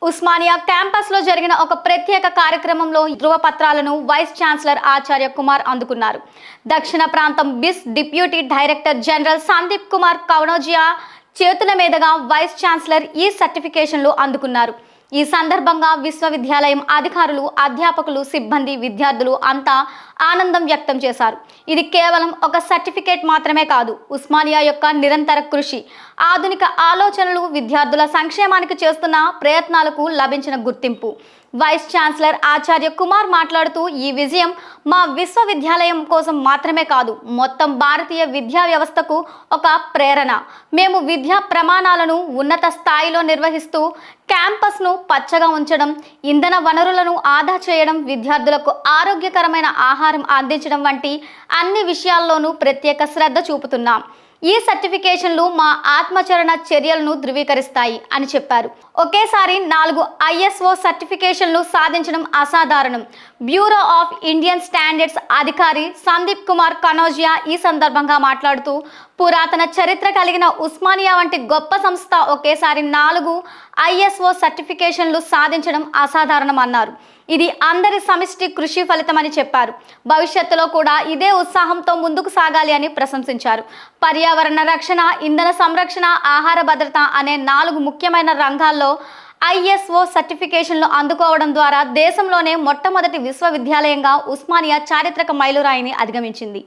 ఉస్మానియా క్యాంపస్లో జరిగిన ఒక ప్రత్యేక కార్యక్రమంలో ధృవపత్రాలను వైస్ ఛాన్సలర్ ఆచార్య కుమార్ అందుకున్నారు. దక్షిణ ప్రాంతం BIS deputy director general Sandeep Kumar Kanojia చేతుల మీదుగా వైస్ ఛాన్సలర్ ఈ సర్టిఫికేషన్లు అందుకున్నారు. ఈ సందర్భంగా విశ్వవిద్యాలయం అధికారులు, అధ్యాపకులు, సిబ్బంది, విద్యార్థులు అంతా ఆనందం వ్యక్తం చేశారు. ఇది కేవలం ఒక సర్టిఫికేట్ మాత్రమే కాదు, ఉస్మానియా యొక్క నిరంతర కృషి, ఆధునిక ఆలోచనలు, విద్యార్థుల సంక్షేమానికి చేస్తున్న ప్రయత్నాలకు లభించిన గుర్తింపు. వైస్ ఛాన్సలర్ ఆచార్య కుమార్ మాట్లాడుతూ, ఈ విజయం మా విశ్వవిద్యాలయం కోసం మాత్రమే కాదు, మొత్తం భారతీయ విద్యా వ్యవస్థకు ఒక ప్రేరణ. మేము విద్యా ప్రమాణాలను ఉన్నత స్థాయిలో నిర్వహిస్తూ క్యాంపస్ను పచ్చగా ఉంచడం, ఇంధన వనరులను ఆదా చేయడం, విద్యార్థులకు ఆరోగ్యకరమైన ఆహారం అందించడం వంటి అన్ని విషయాల్లోనూ ప్రత్యేక శ్రద్ధ చూపుతున్నాం. ఈ సర్టిఫికేషన్లు మా ఆత్మచరణ చర్యలను ధృవీకరిస్తాయి అని చెప్పారు. ఒకేసారి 4 ISO సర్టిఫికేషన్లు సాధించడం అసాధారణం. బ్యూరో ఆఫ్ ఇండియన్ స్టాండర్డ్స్ అధికారి సందీప్ కుమార్ కనోజియా ఈ సందర్భంగా మాట్లాడుతూ, పురాతన చరిత్ర కలిగిన ఉస్మానియా వంటి గొప్ప సంస్థ ఒకేసారి 4 ISO సర్టిఫికేషన్లు సాధించడం అసాధారణం అన్నారు. ఇది అందరి సమిష్టి కృషి ఫలితమని చెప్పారు. భవిష్యత్తులో కూడా ఇదే ఉత్సాహంతో ముందుకు సాగాలి అని ప్రశంసించారు. పర్యావరణ రక్షణ, ఇంధన సంరక్షణ, ఆహార భద్రత అనే 4 ముఖ్యమైన రంగాల్లో ISO సర్టిఫికేషన్లు అందుకోవడం ద్వారా దేశంలోనే మొట్టమొదటి విశ్వవిద్యాలయంగా ఉస్మానియా చారిత్రక మైలురాయిని అధిగమించింది.